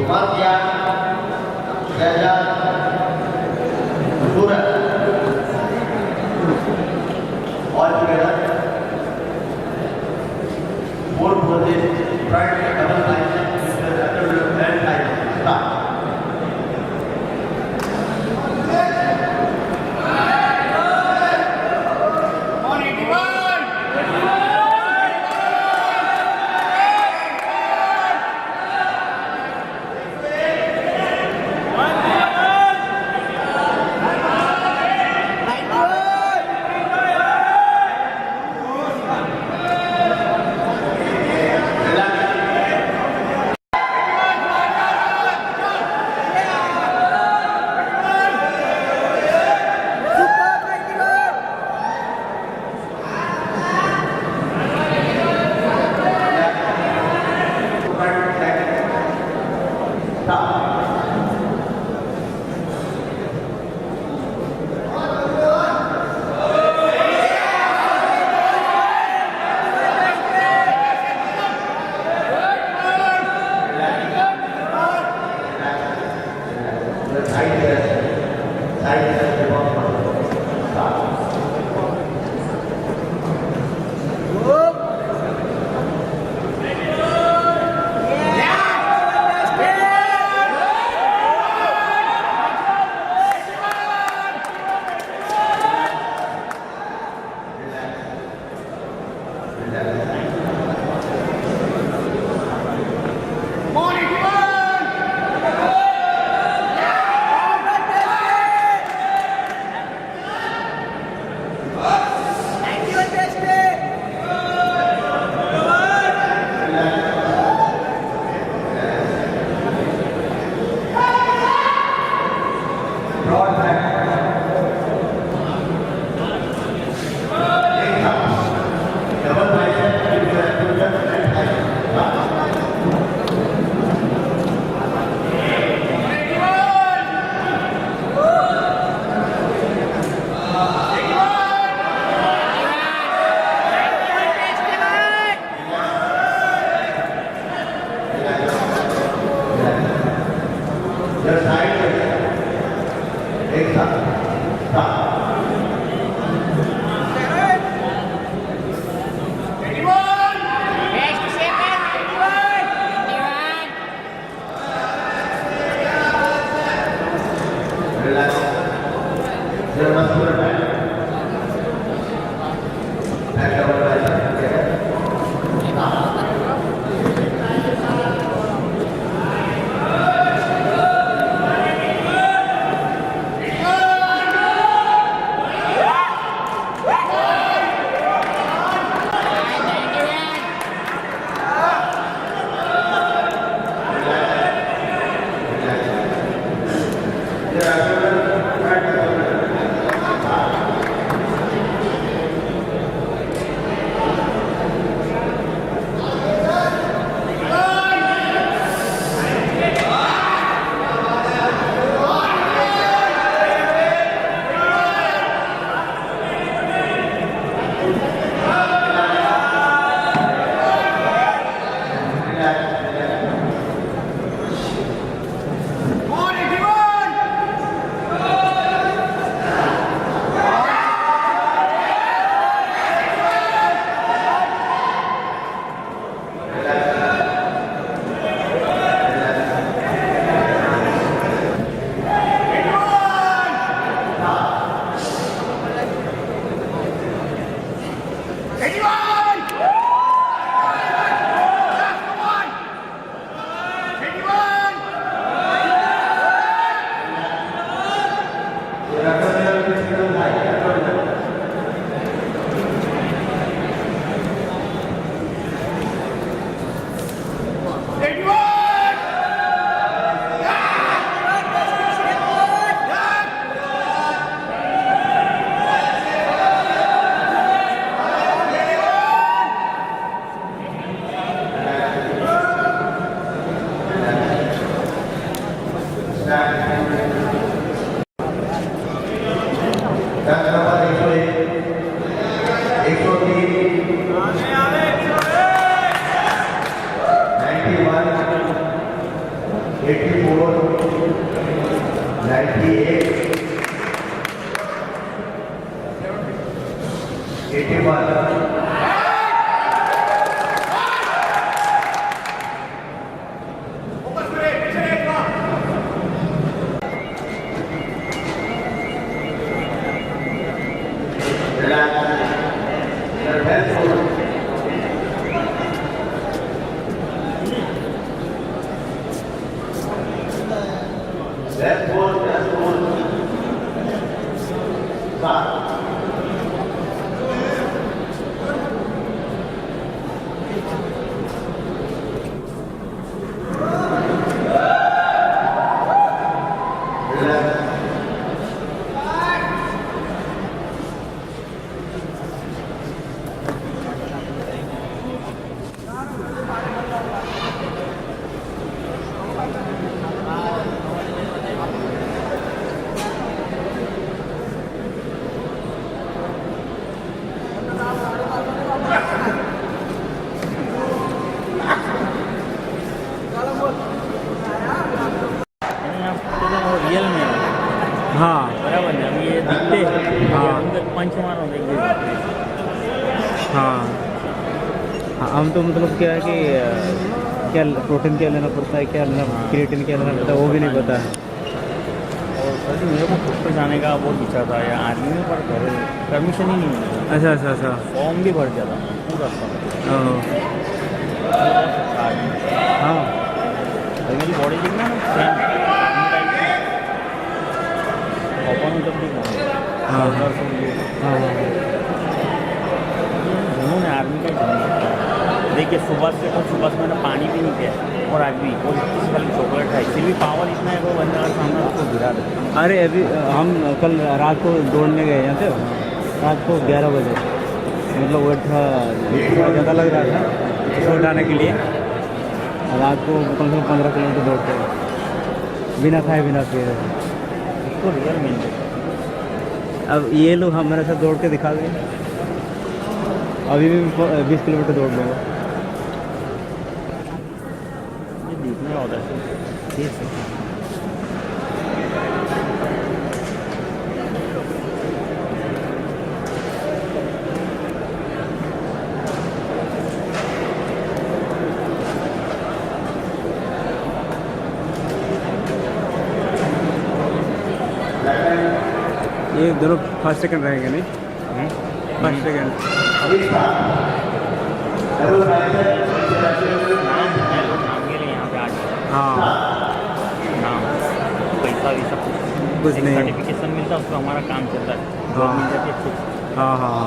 Sumatya, Jajat, Surat. Altogether, 4 poses, front, double bicep, and tricep. Start. Double bicep. हाँ, हम तो मतलब क्या है कि क्या प्रोटीन क्या लेना पड़ता है, क्या लेना, क्रिएटिन क्या लेना पड़ता है, वो भी नहीं पता है। और सर जी मेरे को खुद पे जाने का बहुत इच्छा था या आर्मी में, पर परमिशन ही नहीं मिली। अच्छा अच्छा अच्छा। फॉर्म भी भर दिया था पूरा सब। ओह, हाँ और मेरी बॉडी देखना ना सेम ओपन जब भी हाँ हाँ उन्होंने आर्मी का ही जुनून। देखिए सुबह से मैंने पानी भी नहीं पिया और आज भी कोई खाली चॉकलेट है, फिर भी पावर इतना है वो बंदा अगर सामने उसको गिरा दे। अरे अभी हम कल रात को दौड़ने गए यहाँ से, रात को 11 बजे, मतलब वेट था थोड़ा ज़्यादा लग रहा था इसको उठाने के लिए। रात को कम से कम 15 किलोमीटर दौड़ते बिना खाए बिना पिए। उसको रियल मिल अब ये लोग हमारे साथ दौड़ के दिखा दें, अभी भी 20 किलोमीटर दौड़ लूँगा। ये देखने में होता है देख सकते हैं। ये दोनों फर्स्ट सेकंड रहेंगे नहीं, फर्स्ट सेकंड। नाम के लिए यहाँ पे आ गए। हाँ नाम पैसा भी सब कुछ नहीं। सर्टिफिकेशन मिलता है, उसको हमारा काम चलता है। हाँ। मिल जाती है अच्छी। हाँ हाँ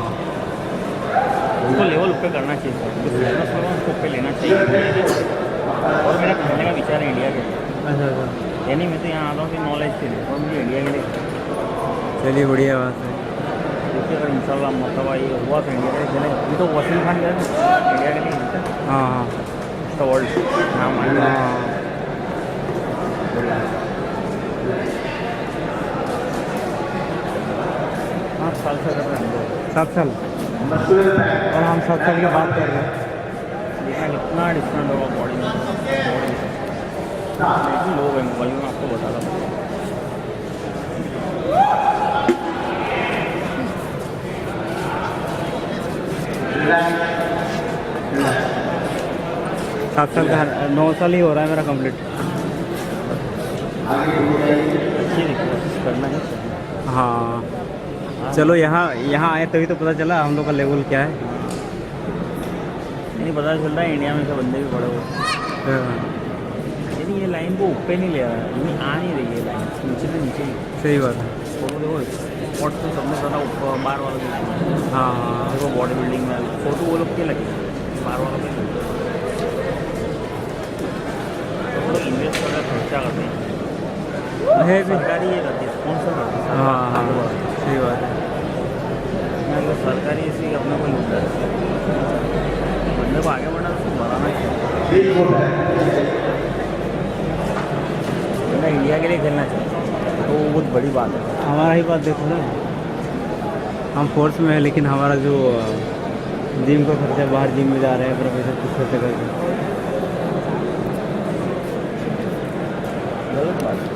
उसको लेवल पे करना चाहिए, कुछ बिजनेस करो उसको पे लेना चाहिए। और मेरा खेलने का विचार है इंडिया के लिए, अच्छा अच्छा। यानी मैं तो यहाँ आता हूँ कि नॉलेज के लिए, और मुझे इंडिया के लिए। चलिए बढ़िया बात है। देखिए अगर इंशाल्लाह मतलब ये हुआ तो इंडिया के लिए चले। अभी तो वसीम खान गया था इंडिया के लिए, हाँ हाँ उसका वर्ल्ड नाम आया। हाँ 8 साल से कर रहे हैं 7 साल, और हम 7 साल की बात कर रहे हैं। देखना कितना डिफरेंट होगा बॉडी में। लेकिन लोग हैं मोबाइल में, आपको बता रहा था। 7 साल का, 9 साल ही हो रहा है मेरा कंप्लीट। अच्छी कोशिश करना है। हाँ चलो, यहाँ आए तभी तो पता चला हम लोग का लेवल क्या है। नहीं पता चल रहा है इंडिया में से बंदे भी बड़े हुए। यानी ये लाइन को ऊपर नहीं ले रहा है, यानी आ नहीं रही है लाइन, नीचे से नीचे ही। सही बात है। फोटो देखो स्पॉट तो सबने ज़्यादा ऊपर बार वालों की। हाँ देखो बॉडी बिल्डिंग में फोटो वो लोग के लगे, बार वालों के लगे। तो वो लोग इन्वेस्ट कर रहे, खर्चा करते हैं। है भी। सरकारी ये करती है, स्पॉन्सर करती है। हाँ हाँ सही बात है। अगर सरकारी इसी अपने को लूट है, बंदे को आगे बढ़ना तो बढ़ाना चाहिए। बंदा इंडिया के लिए खेलना चाहिए तो वो बहुत बड़ी बात है। हमारा ही बात देखो ना, हम फोर्स में है लेकिन हमारा जो जिम का खर्चा, बाहर जिम में जा रहे हैं प्रोफेसर कुछ खर्चा करके। गलत बात है।